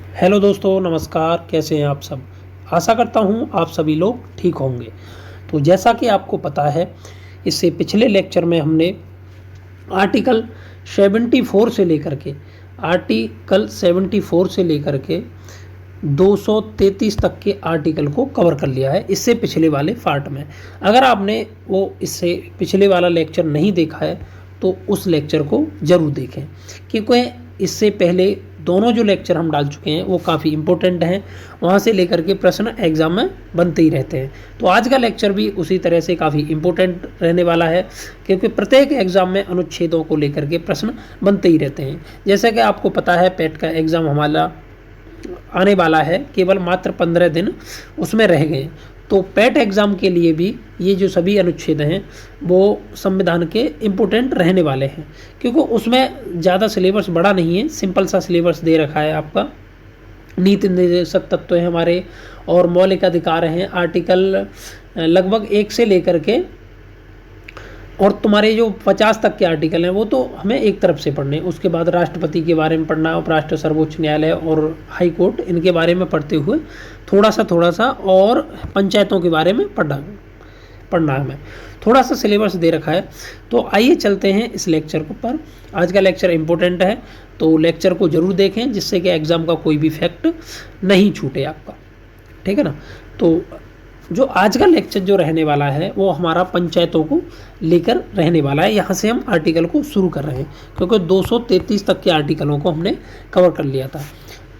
Hello दोस्तों, नमस्कार। कैसे हैं आप सब? आशा करता हूँ आप सभी लोग ठीक होंगे। तो जैसा कि आपको पता है, इससे पिछले लेक्चर में हमने आर्टिकल 74 से लेकर के आर्टिकल 74 से लेकर के 233 तक के आर्टिकल को कवर कर लिया है इससे पिछले वाले पार्ट में। अगर आपने वो इससे पिछले वाला लेक्चर नहीं देखा है तो उस लेक्चर को ज़रूर देखें, क्योंकि इससे पहले दोनों जो लेक्चर हम डाल चुके हैं वो काफ़ी इंपॉर्टेंट हैं। वहाँ से लेकर के प्रश्न एग्ज़ाम में बनते ही रहते हैं। तो आज का लेक्चर भी उसी तरह से काफ़ी इंपॉर्टेंट रहने वाला है, क्योंकि प्रत्येक एग्ज़ाम में अनुच्छेदों को लेकर के प्रश्न बनते ही रहते हैं। जैसा कि आपको पता है, पेट का एग्ज़ाम हमारा आने वाला है, केवल मात्र 15 दिन उसमें रह गए। तो पेट एग्ज़ाम के लिए भी ये जो सभी अनुच्छेद हैं वो संविधान के इम्पोर्टेंट रहने वाले हैं, क्योंकि उसमें ज़्यादा सिलेबस बड़ा नहीं है, सिंपल सा सिलेबस दे रखा है आपका। नीति निर्देशक तत्व हैं हमारे और मौलिक अधिकार हैं, आर्टिकल लगभग 1 से लेकर के और तुम्हारे जो 50 तक के आर्टिकल हैं वो तो हमें एक तरफ से पढ़ने। उसके बाद राष्ट्रपति के बारे में पढ़ना, उपराष्ट्र, सर्वोच्च न्यायालय और हाई कोर्ट, इनके बारे में पढ़ते हुए थोड़ा सा और पंचायतों के बारे में पढ़ना हमें। थोड़ा सा सिलेबस दे रखा है। तो आइए चलते हैं इस लेक्चर पर। आज का लेक्चर इंपॉर्टेंट है, तो लेक्चर को ज़रूर देखें, जिससे कि एग्ज़ाम का कोई भी फैक्ट नहीं छूटे आपका। ठीक है ना? तो जो आज का लेक्चर जो रहने वाला है वो हमारा पंचायतों को लेकर रहने वाला है। यहाँ से हम आर्टिकल को शुरू कर रहे हैं, क्योंकि 233 तक के आर्टिकलों को हमने कवर कर लिया था।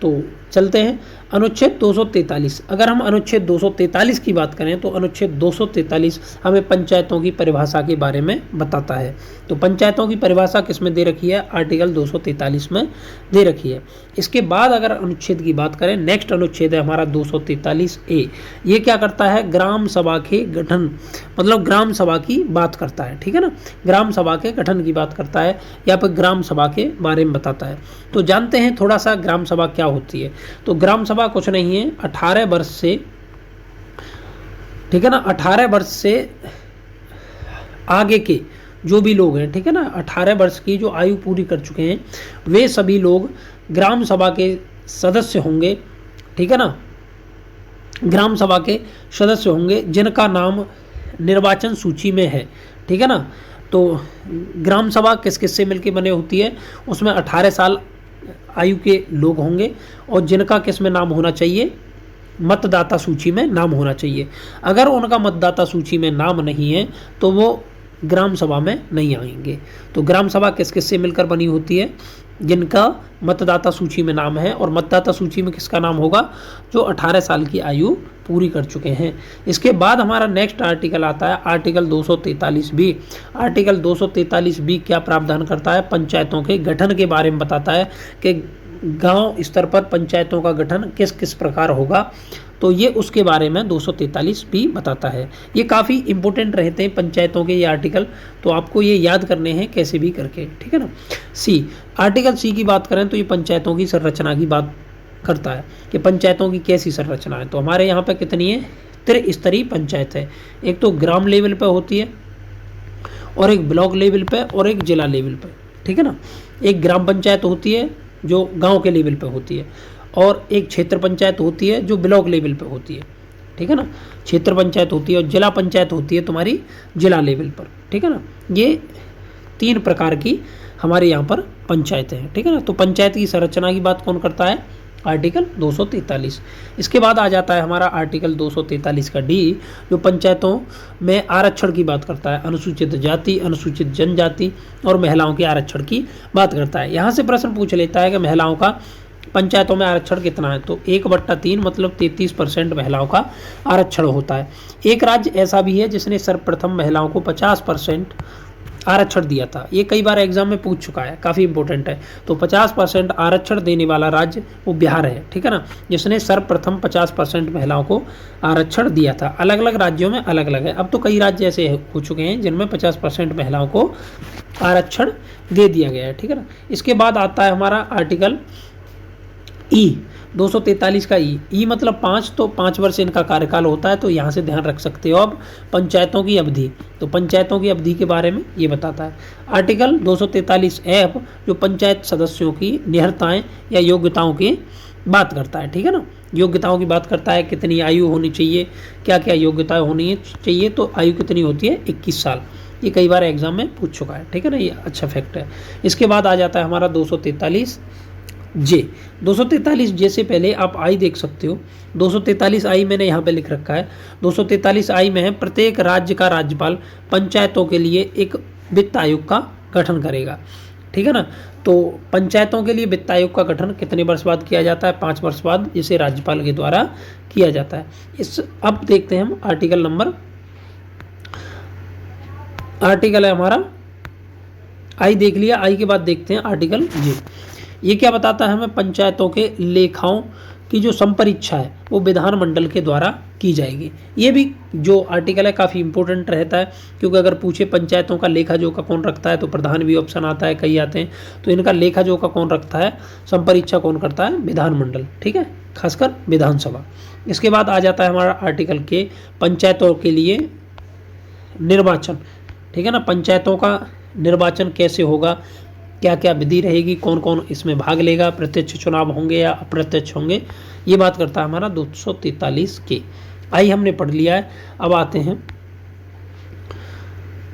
तो चलते हैं अनुच्छेद 243। अगर हम अनुच्छेद 243 की बात करें तो अनुच्छेद 243 हमें पंचायतों की परिभाषा के बारे में बताता है। तो पंचायतों की परिभाषा किस में दे रखी है? आर्टिकल 243 में दे रखी है। इसके बाद अगर अनुच्छेद की बात करें, नेक्स्ट अनुच्छेद है हमारा 243A। ये क्या करता है? ग्राम सभा के गठन, मतलब ग्राम सभा की बात करता है। ठीक है ना? ग्राम सभा के गठन की बात करता है, या फिर ग्राम सभा के बारे में बताता है। तो जानते हैं थोड़ा सा ग्राम सभा क्या होती है। तो ग्राम सभा कुछ नहीं है, 18 वर्ष से, ठीक है ना, 18 वर्ष से आगे के जो भी लोग हैं, ठीक है ना, 18 वर्ष की जो आयु पूरी कर चुके हैं वे सभी लोग ग्राम सभा के सदस्य होंगे। ठीक है ना? ग्राम सभा के सदस्य होंगे जिनका नाम निर्वाचन सूची में है। ठीक है ना? तो ग्राम सभा किस किस से मिलकर बने होती है? उसमें 18 साल आयु के लोग होंगे और जिनका किस में नाम होना चाहिए? मतदाता सूची में नाम होना चाहिए। अगर उनका मतदाता सूची में नाम नहीं है तो वो ग्राम सभा में नहीं आएंगे। तो ग्राम सभा किस किस से मिलकर बनी होती है? जिनका मतदाता सूची में नाम है, और मतदाता सूची में किसका नाम होगा? जो 18 साल की आयु पूरी कर चुके हैं। इसके बाद हमारा नेक्स्ट आर्टिकल आता है आर्टिकल 243B। आर्टिकल 243B क्या प्रावधान करता है? पंचायतों के गठन के बारे में बताता है कि गांव स्तर पर पंचायतों का गठन किस किस प्रकार होगा। तो ये उसके बारे में 243B बताता है। ये काफ़ी इंपॉर्टेंट रहते हैं पंचायतों के ये आर्टिकल, तो आपको ये याद करने हैं कैसे भी करके। ठीक है ना? आर्टिकल C की बात करें तो ये पंचायतों की संरचना की बात करता है कि पंचायतों की कैसी संरचना है। तो हमारे यहाँ पे कितनी है? त्रिस्तरीय पंचायत है। एक तो ग्राम लेवल पे होती है, और एक ब्लॉक लेवल पे, और एक जिला लेवल पे। ठीक है ना? एक ग्राम पंचायत होती है जो गांव के लेवल पे होती है, और एक क्षेत्र पंचायत होती है जो ब्लॉक लेवल पे होती है। ठीक है ना? क्षेत्र पंचायत होती है और जिला पंचायत होती है तुम्हारी जिला लेवल पर। ठीक है ना? ये 3 प्रकार की हमारे यहाँ पर पंचायतें हैं। ठीक है ना? तो पंचायत की संरचना की बात कौन करता है? आर्टिकल 243। इसके बाद आ जाता है हमारा आर्टिकल 243 का D, जो पंचायतों में आरक्षण की बात करता है। अनुसूचित जाति, अनुसूचित जनजाति और महिलाओं के आरक्षण की बात करता है। यहाँ से प्रश्न पूछ लेता है कि महिलाओं का पंचायतों में आरक्षण कितना है? तो 1/3 मतलब 33% महिलाओं का आरक्षण होता है। एक राज्य ऐसा भी है जिसने सर्वप्रथम महिलाओं को 50% आरक्षण दिया था। ये कई बार एग्जाम में पूछ चुका है, काफ़ी इंपॉर्टेंट है। तो 50% आरक्षण देने वाला राज्य वो बिहार है। ठीक है ना? जिसने सर्वप्रथम 50% महिलाओं को आरक्षण दिया था। अलग अलग राज्यों में अलग अलग है। अब तो कई राज्य ऐसे हो चुके हैं जिनमें 50% महिलाओं को आरक्षण दे दिया गया है। ठीक है ना? इसके बाद आता है हमारा आर्टिकल E, 243 का ई मतलब 5, तो 5 वर्ष इनका कार्यकाल होता है। तो यहाँ से ध्यान रख सकते हो। अब पंचायतों की अवधि, तो पंचायतों की अवधि के बारे में ये बताता है आर्टिकल 243F, जो पंचायत सदस्यों की निहरताएँ या योग्यताओं की बात करता है, ठीक है ना। योग्यताओं की बात करता है, कितनी आयु होनी चाहिए, क्या क्या योग्यताएं होनी चाहिए, तो आयु कितनी होती है 21 साल। ये कई बार एग्जाम में पूछ चुका है, ठीक है ना, ये अच्छा फैक्ट है। इसके बाद आ जाता है हमारा 243 जे। 243 जे से पहले आप आई देख सकते हो। 243 आई मैंने यहाँ पे लिख रखा है। 243 आई में है प्रत्येक राज्य का राज्यपाल पंचायतों के लिए एक वित्त आयोग का गठन करेगा, ठीक है ना। तो पंचायतों के लिए वित्त आयोग का गठन कितने वर्ष बाद किया जाता है? 5 वर्ष बाद, जिसे राज्यपाल के द्वारा किया जाता है। अब देखते हैं हम आर्टिकल नंबर, आर्टिकल है हमारा आई देख लिया। आई के बाद देखते हैं आर्टिकल जे। ये क्या बताता है हमें? पंचायतों के लेखाओं की जो संपरीक्षा है वो विधानमंडल के द्वारा की जाएगी। ये भी जो आर्टिकल है काफ़ी इंपॉर्टेंट रहता है, क्योंकि अगर पूछे पंचायतों का लेखा जोखा कौन रखता है तो प्रधान भी ऑप्शन आता है, कई आते हैं। तो इनका लेखा जोखा कौन रखता है, संपरीक्षा कौन करता है? विधानमंडल, ठीक है, खासकर विधानसभा। इसके बाद आ जाता है हमारा आर्टिकल के पंचायतों के लिए निर्वाचन, ठीक है ना। पंचायतों का निर्वाचन कैसे होगा, क्या क्या विधि रहेगी, कौन कौन इसमें भाग लेगा, प्रत्यक्ष चुनाव होंगे या अप्रत्यक्ष होंगे, ये बात करता है हमारा 243 के। आई हमने पढ़ लिया है। अब आते हैं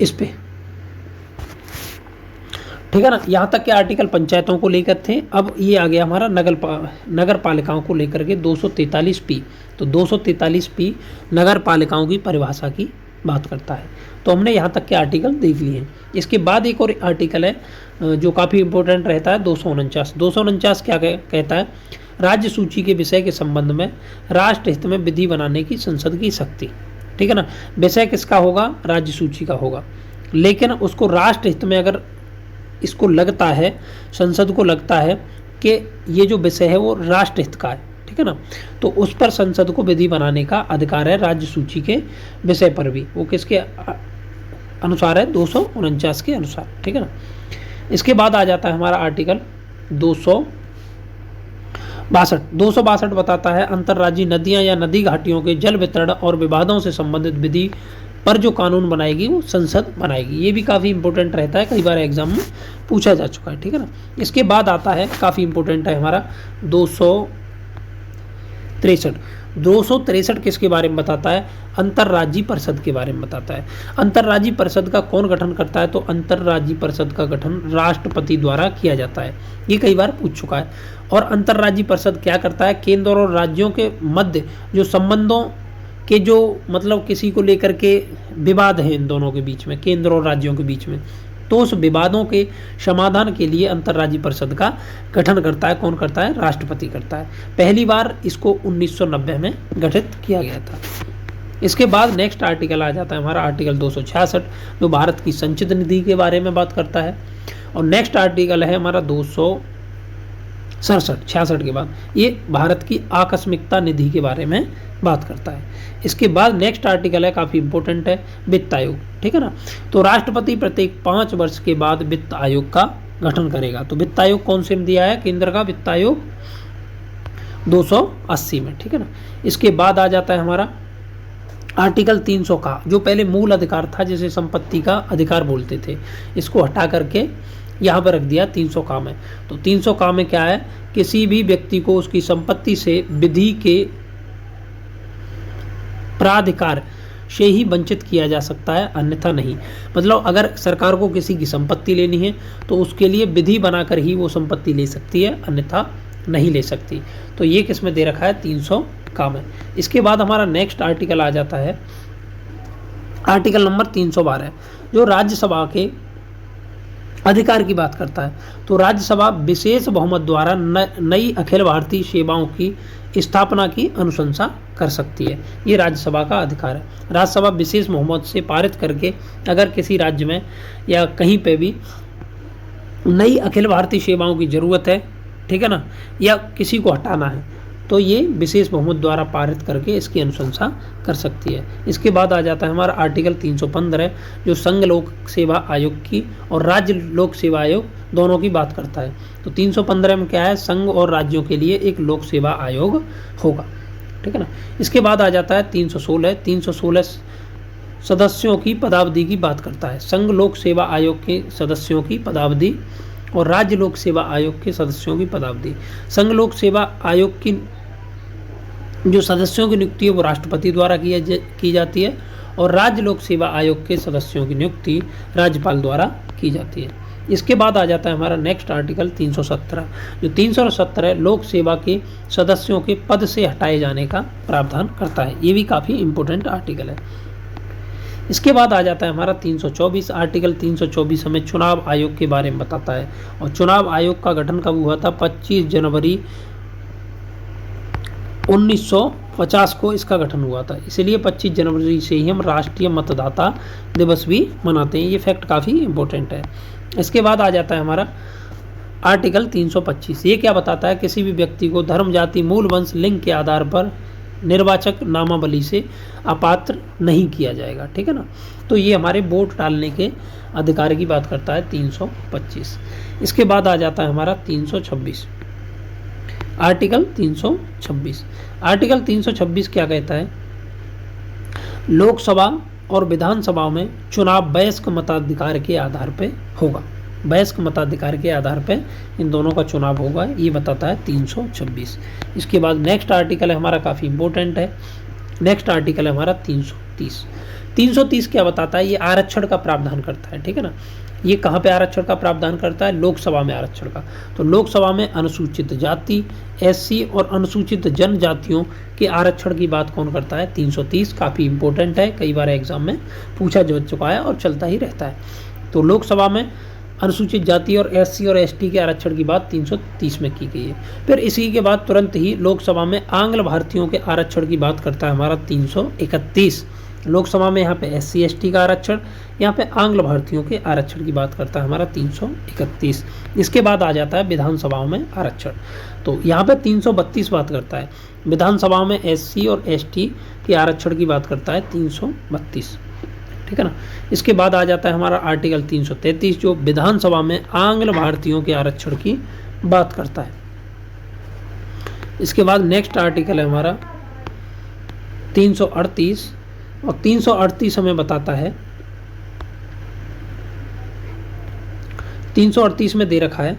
इस पे, ठीक है ना। यहाँ तक के आर्टिकल पंचायतों को लेकर थे। अब ये आ गया हमारा नगर पालिकाओं को लेकर के 243 पी। तो 243 पी नगर पालिकाओं की परिभाषा की बात करता है। तो हमने यहाँ तक के आर्टिकल देख लिए हैं। इसके बाद एक और आर्टिकल है जो काफ़ी इंपॉर्टेंट रहता है, 249। 249 क्या कहता है? राज्य सूची के विषय के संबंध में राष्ट्र हित में विधि बनाने की संसद की शक्ति, ठीक है ना। विषय किसका होगा? राज्य सूची का होगा, लेकिन उसको राष्ट्र हित में अगर इसको लगता है, संसद को लगता है कि ये जो विषय है वो राष्ट्र हित का है, ठीक है ना, तो उस पर संसद को विधि बनाने का अधिकार है राज्य सूची के विषय पर भी। वो किसके अनुसार है? 249 के अनुसार, ठीक है ना। इसके बाद आ जाता है हमारा आर्टिकल 262। 262 बताता है अंतर्राज्यीय नदियां या नदी घाटियों के जल वितरण और विवादों से संबंधित विधि पर जो कानून बनाएगी वो संसद बनाएगी। ये भी काफ़ी इंपॉर्टेंट रहता है, कई बार एग्जाम में पूछा जा चुका है, ठीक है ना। इसके बाद आता है, काफ़ी इंपॉर्टेंट है हमारा 263। 263 किसके बारे में बताता है? अंतर्राज्यीय परिषद के बारे में बताता है। अंतर्राज्यीय परिषद का कौन गठन करता है? तो अंतर्राज्यीय परिषद का गठन राष्ट्रपति द्वारा किया जाता है। ये कई बार पूछ चुका है। और अंतर्राज्यीय परिषद क्या करता है? केंद्र और राज्यों के मध्य जो संबंधों के जो मतलब किसी को लेकर के विवाद हैं इन दोनों के बीच में, केंद्र और राज्यों के बीच में, तो उस विवादों के समाधान के लिए अंतर्राज्यीय परिषद का गठन करता है। कौन करता है? राष्ट्रपति करता है। पहली बार इसको 1990 में गठित किया गया था। इसके बाद नेक्स्ट आर्टिकल आ जाता है हमारा आर्टिकल 266, जो भारत की संचित निधि के बारे में बात करता है। और नेक्स्ट आर्टिकल है हमारा 266 के बाद, ये भारत की आकस्मिकता निधि के बारे में बात करता है। इसके बाद नेक्स्ट आर्टिकल है, काफ़ी इंपॉर्टेंट है, वित्त आयोग, ठीक है ना। तो राष्ट्रपति प्रत्येक 5 वर्ष के बाद वित्त आयोग का गठन करेगा। तो वित्त आयोग कौन से में दिया है? केंद्र का वित्त आयोग 280 में, ठीक है ना। इसके बाद आ जाता है हमारा आर्टिकल 300 का, जो पहले मूल अधिकार था जिसे संपत्ति का अधिकार बोलते थे, इसको हटा करके यहाँ पर रख दिया 300 का में। तो 300 का में क्या है? किसी भी व्यक्ति को उसकी संपत्ति से विधि के प्राधिकार से ही वंचित किया जा सकता है, अन्यथा नहीं। मतलब अगर सरकार को किसी की संपत्ति लेनी है तो उसके लिए विधि बनाकर ही वो संपत्ति ले सकती है, अन्यथा नहीं ले सकती। तो ये किस में दे रखा है? 300 का में। इसके बाद हमारा नेक्स्ट आर्टिकल आ जाता है आर्टिकल नंबर 312, जो राज्यसभा के अधिकार की बात करता है। तो राज्यसभा विशेष बहुमत द्वारा नई अखिल भारतीय सेवाओं की स्थापना की अनुशंसा कर सकती है। ये राज्यसभा का अधिकार है। राज्यसभा विशेष बहुमत से पारित करके अगर किसी राज्य में या कहीं पे भी नई अखिल भारतीय सेवाओं की ज़रूरत है, ठीक है ना, या किसी को हटाना है, तो ये विशेष बहुमत द्वारा पारित करके इसकी अनुशंसा कर सकती है। इसके बाद आ जाता है हमारा आर्टिकल 315, जो संघ लोक सेवा आयोग की और राज्य लोक सेवा आयोग दोनों की बात करता है। तो 315 में क्या है? संघ और राज्यों के लिए एक लोक सेवा आयोग होगा, ठीक है ना। इसके बाद आ जाता है 316। 316 सदस्यों की पदावधि की बात करता है। संघ लोक सेवा आयोग के सदस्यों की पदावधि और राज्य लोक सेवा आयोग के सदस्यों की पदावधि। संघ लोक सेवा आयोग की जो सदस्यों की नियुक्ति है वो राष्ट्रपति द्वारा की जाती है और राज्य लोक सेवा आयोग के सदस्यों की नियुक्ति राज्यपाल द्वारा की जाती है। इसके बाद आ जाता है हमारा नेक्स्ट आर्टिकल 317। जो 317 लोक सेवा के सदस्यों के पद से हटाए जाने का प्रावधान करता है। ये भी काफ़ी इंपॉर्टेंट आर्टिकल है। इसके बाद आ जाता है हमारा 324। आर्टिकल 324 हमें चुनाव आयोग के बारे में बताता है और चुनाव आयोग का गठन कब हुआ था? 25 जनवरी 1950 को इसका गठन हुआ था। इसलिए 25 जनवरी से ही हम राष्ट्रीय मतदाता दिवस भी मनाते हैं। ये फैक्ट काफ़ी इंपॉर्टेंट है। इसके बाद आ जाता है हमारा आर्टिकल 325। ये क्या बताता है? किसी भी व्यक्ति को धर्म, जाति, मूल वंश, लिंग के आधार पर निर्वाचक नामावली से अपात्र नहीं किया जाएगा। ठीक है ना। तो ये हमारे वोट डालने के अधिकार की बात करता है 325। इसके बाद आ जाता है हमारा 326। आर्टिकल 326। आर्टिकल 326 क्या कहता है? लोकसभा और विधानसभा में चुनाव वयस्क मताधिकार के आधार पे होगा। वयस्क मताधिकार के आधार पे इन दोनों का चुनाव होगा, ये बताता है 326। इसके बाद नेक्स्ट आर्टिकल है हमारा, काफ़ी इंपॉर्टेंट है। नेक्स्ट आर्टिकल है हमारा 330। 330 क्या बताता है? ये आरक्षण का प्रावधान करता है। ठीक है ना। ये कहाँ पे आरक्षण का प्रावधान करता है? लोकसभा में आरक्षण का। तो लोकसभा में अनुसूचित जाति, एससी और अनुसूचित जनजातियों के आरक्षण की बात कौन करता है? 330। काफ़ी इंपॉर्टेंट है, कई बार एग्जाम में पूछा जा चुका है और चलता ही रहता है। तो लोकसभा में अनुसूचित जाति और एससी और एसटी के आरक्षण की बात 330 में की गई है। फिर इसी के बाद तुरंत ही लोकसभा में आंग्ल भारतीयों के आरक्षण की बात करता है हमारा 331। लोकसभा में यहाँ पे एससी एसटी का आरक्षण, यहाँ पे आंग्ल भारतीयों के आरक्षण की बात करता है हमारा 331। इसके बाद आ जाता है विधानसभाओं में आरक्षण। तो यहाँ पे 332 बात करता है। विधानसभाओं में एससी और एसटी के आरक्षण की बात करता है 332। ठीक है ना। इसके बाद आ जाता है हमारा आर्टिकल 333 जो विधानसभा में आंग्ल भारतीयों के आरक्षण की बात करता है। इसके बाद नेक्स्ट आर्टिकल है हमारा 338 और 338 हमें बताता है, 338 में दे रखा है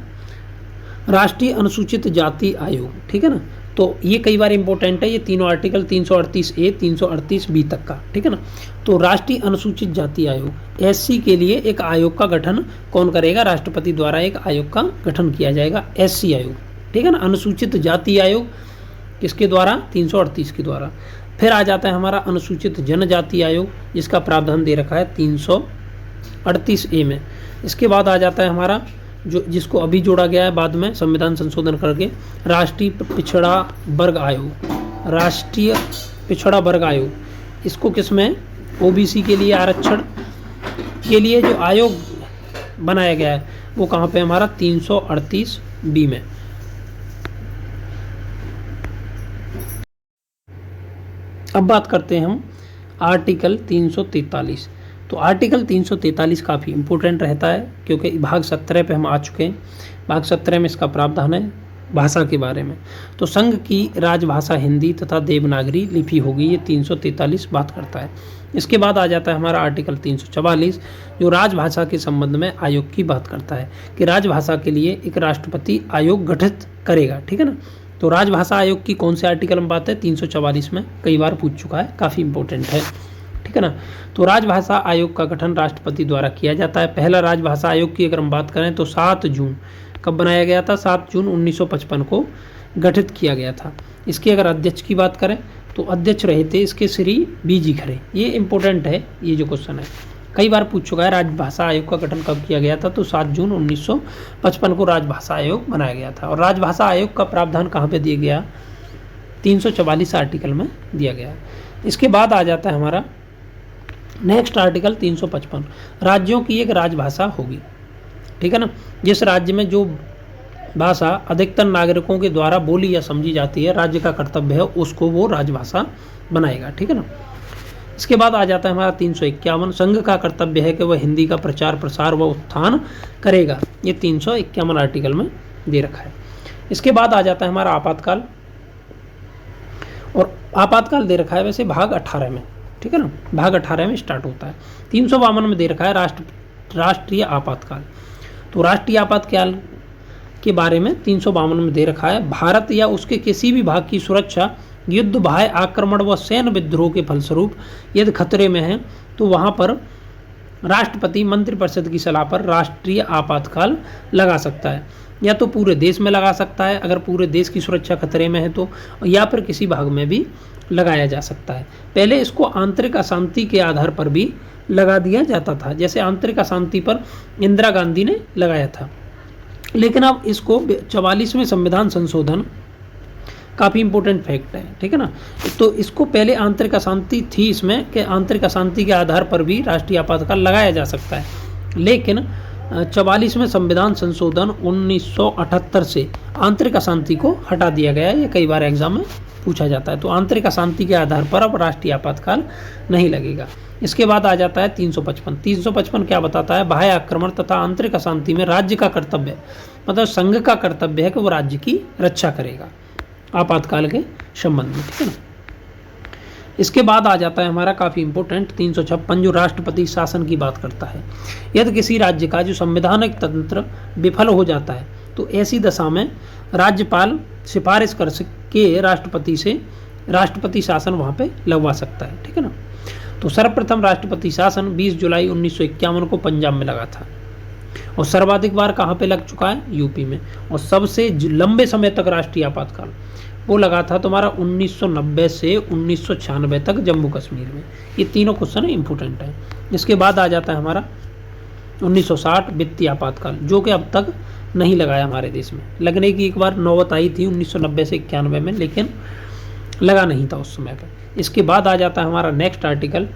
राष्ट्रीय अनुसूचित जाति आयोग। ठीक है ना। तो ये कई बार इंपॉर्टेंट है, ये तीनों आर्टिकल 338A 338B तक का। ठीक है ना। तो राष्ट्रीय अनुसूचित जाति आयोग, एससी के लिए एक आयोग का गठन कौन करेगा? राष्ट्रपति द्वारा एक आयोग का गठन किया जाएगा, एससी आयोग। ठीक है ना। अनुसूचित जाति आयोग किसके द्वारा? 338 के द्वारा। फिर आ जाता है हमारा अनुसूचित जनजाति आयोग जिसका प्रावधान दे रखा है 338A में। इसके बाद आ जाता है हमारा जो जिसको अभी जोड़ा गया है बाद में संविधान संशोधन करके, राष्ट्रीय पिछड़ा वर्ग आयोग। राष्ट्रीय पिछड़ा वर्ग आयोग, इसको किसमें? ओबीसी के लिए आरक्षण के लिए जो आयोग बनाया गया है वो कहाँ पे? हमारा 338B में। अब बात करते हैं हम आर्टिकल 343। तो आर्टिकल 343 काफ़ी इंपॉर्टेंट रहता है क्योंकि भाग 17 पे हम आ चुके हैं। भाग 17 में इसका प्रावधान है भाषा के बारे में। तो संघ की राजभाषा हिंदी तथा देवनागरी लिपि होगी, ये 343 बात करता है। इसके बाद आ जाता है हमारा आर्टिकल 344 जो राजभाषा के संबंध में आयोग की बात करता है कि राजभाषा के लिए एक राष्ट्रपति आयोग गठित करेगा। ठीक है ना। तो राजभाषा आयोग की कौन से आर्टिकल में बात है? 344 में, कई बार पूछ चुका है, काफ़ी इंपॉर्टेंट है। ठीक है ना। तो राजभाषा आयोग का गठन राष्ट्रपति द्वारा किया जाता है। पहला राजभाषा आयोग की अगर हम बात करें तो 7 जून कब बनाया गया था? 7 जून 1955 को गठित किया गया था। इसके अगर अध्यक्ष की बात करें तो अध्यक्ष रहे थे इसके श्री बीजी खरे। ये इंपॉर्टेंट है, ये जो क्वेश्चन है कई बार पूछ चुका है। राजभाषा आयोग का गठन कब किया गया था? तो 7 जून 1955 को राजभाषा आयोग बनाया गया था। और राजभाषा आयोग का प्रावधान कहाँ पे दिया गया? 344 आर्टिकल में दिया गया। इसके बाद आ जाता है हमारा नेक्स्ट आर्टिकल 355, राज्यों की एक राजभाषा होगी। ठीक है ना। जिस राज्य में जो भाषा अधिकतर नागरिकों के द्वारा बोली या समझी जाती है, राज्य का कर्तव्य है उसको वो राजभाषा बनाएगा। ठीक है ना। इसके बाद आ जाता है हमारा 351, संघ का कर्तव्य है कि वह हिंदी का प्रचार प्रसार व उत्थान करेगा। ये 351 आर्टिकल में दे रखा है। इसके बाद आ जाता है हमारा आपातकाल, और आपातकाल दे रखा है वैसे भाग 18 में। ठीक है ना। भाग 18 में स्टार्ट होता है। 352 में दे रखा है राष्ट्रीय आपातकाल। तो राष्ट्रीय आपातकाल के बारे में 352 में दे रखा है, भारत या उसके किसी भी भाग की सुरक्षा युद्ध, बाह्य आक्रमण व सैन्य विद्रोह के फलस्वरूप यदि खतरे में है तो वहां पर राष्ट्रपति मंत्रिपरिषद की सलाह पर राष्ट्रीय आपातकाल लगा सकता है। या तो पूरे देश में लगा सकता है अगर पूरे देश की सुरक्षा खतरे में है तो, या फिर किसी भाग में भी लगाया जा सकता है। पहले इसको आंतरिक अशांति के आधार पर भी लगा दिया जाता था, जैसे आंतरिक अशांति पर इंदिरा गांधी ने लगाया था। लेकिन अब इसको 44वें संविधान संशोधन काफ़ी इंपॉर्टेंट फैक्ट है, ठीक है ना। तो इसको पहले आंतरिक अशांति थी इसमें कि आंतरिक अशांति के आधार पर भी राष्ट्रीय आपातकाल लगाया जा सकता है, लेकिन 44वें संविधान संशोधन 1978 से आंतरिक अशांति को हटा दिया गया है। ये कई बार एग्जाम में पूछा जाता है। तो आंतरिक अशांति के आधार पर अब राष्ट्रीय आपातकाल नहीं लगेगा। इसके बाद आ जाता है 355। 355 क्या बताता है, बाह्य आक्रमण तथा आंतरिक अशांति में राज्य का कर्तव्य, मतलब संघ का कर्तव्य है कि वो राज्य की रक्षा करेगा आपातकाल के संबंध में, ठीक है ना। इसके बाद आ जाता है हमारा काफ़ी इंपॉर्टेंट 356 जो राष्ट्रपति शासन की बात करता है। यदि किसी राज्य का जो संवैधानिक तंत्र विफल हो जाता है तो ऐसी दशा में राज्यपाल सिफारिश कर के राष्ट्रपति से राष्ट्रपति शासन वहाँ पे लगवा सकता है, ठीक है ना। तो सर्वप्रथम राष्ट्रपति शासन 20 जुलाई 1951 को पंजाब में लगा था और सर्वाधिक बार कहाँ पे लग चुका है, यूपी में। और सबसे लंबे समय तक राष्ट्रीय आपातकाल वो लगा था तुम्हारा 1990 से 1996 तक जम्मू कश्मीर में। ये तीनों क्वेश्चन इंपॉर्टेंट है। इसके बाद आ जाता है हमारा 1960 वित्तीय आपातकाल, जो कि अब तक नहीं लगाया हमारे देश में। लगने की एक बार नौबत आई थी 1990 से 91 में, लेकिन लगा नहीं था उस समय पर। इसके बाद आ जाता है हमारा नेक्स्ट आर्टिकल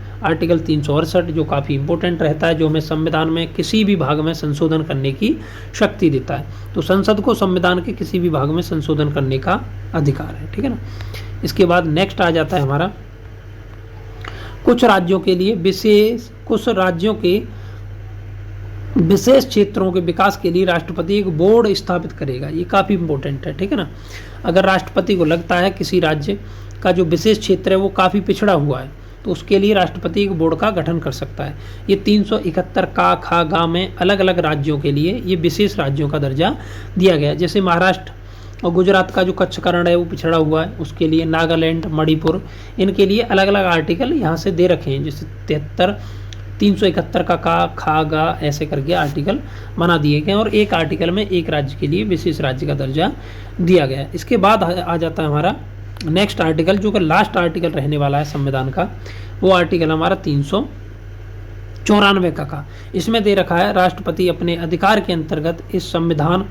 368 जो काफ़ी इंपॉर्टेंट रहता है, जो हमें संविधान में किसी भी भाग में संशोधन करने की शक्ति देता है। तो संसद को संविधान के किसी भी भाग में संशोधन करने का अधिकार है, ठीक है ना। इसके बाद नेक्स्ट आ जाता है हमारा कुछ राज्यों के विशेष क्षेत्रों के विकास के लिए राष्ट्रपति एक बोर्ड स्थापित करेगा। ये काफ़ी इंपॉर्टेंट है, ठीक है ना। अगर राष्ट्रपति को लगता है किसी राज्य का जो विशेष क्षेत्र है वो काफ़ी पिछड़ा हुआ है तो उसके लिए राष्ट्रपति एक बोर्ड का गठन कर सकता है। ये 371 का खा गा में अलग अलग राज्यों के लिए ये विशेष राज्यों का दर्जा दिया गया है। जैसे महाराष्ट्र और गुजरात का जो कच्छ करण है वो पिछड़ा हुआ है, उसके लिए नागालैंड, मणिपुर, इनके लिए अलग अलग आर्टिकल यहाँ से दे रखे हैं। जैसे 73, 371 का खा गा ऐसे करके आर्टिकल बना दिए गए और एक आर्टिकल में एक राज्य के लिए विशेष राज्य का दर्जा दिया गया है। इसके बाद आ जाता है हमारा नेक्स्ट आर्टिकल जो कि लास्ट आर्टिकल रहने वाला है संविधान का, वो आर्टिकल हमारा 394 का। इसमें दे रखा है राष्ट्रपति अपने अधिकार के अंतर्गत इस संविधान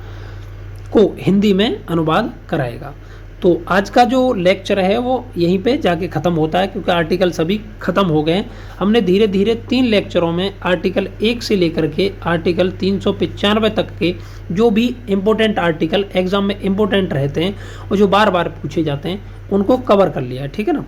को हिंदी में अनुवाद कराएगा। तो आज का जो लेक्चर है वो यहीं पे जाके ख़त्म होता है क्योंकि आर्टिकल सभी ख़त्म हो गए हैं। हमने धीरे धीरे 3 लेक्चरों में आर्टिकल 1 से लेकर के आर्टिकल 395 तक के जो भी इम्पोर्टेंट आर्टिकल एग्ज़ाम में इम्पोर्टेंट रहते हैं और जो बार बार पूछे जाते हैं उनको कवर कर लिया है, ठीक है ना।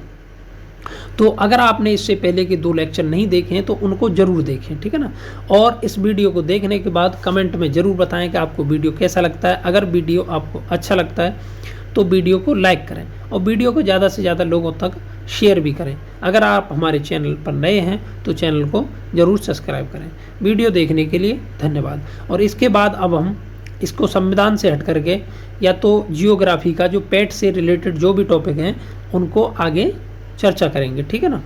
तो अगर आपने इससे पहले के 2 लेक्चर नहीं देखे हैं तो उनको ज़रूर देखें, ठीक है ना। और इस वीडियो को देखने के बाद कमेंट में ज़रूर बताएं कि आपको वीडियो कैसा लगता है। अगर वीडियो आपको अच्छा लगता है तो वीडियो को लाइक करें और वीडियो को ज़्यादा से ज़्यादा लोगों तक शेयर भी करें। अगर आप हमारे चैनल पर नए हैं तो चैनल को ज़रूर सब्सक्राइब करें। वीडियो देखने के लिए धन्यवाद। और इसके बाद अब हम इसको संविधान से हट करके या तो जियोग्राफी का जो पेट से रिलेटेड जो भी टॉपिक हैं उनको आगे चर्चा करेंगे, ठीक है ना।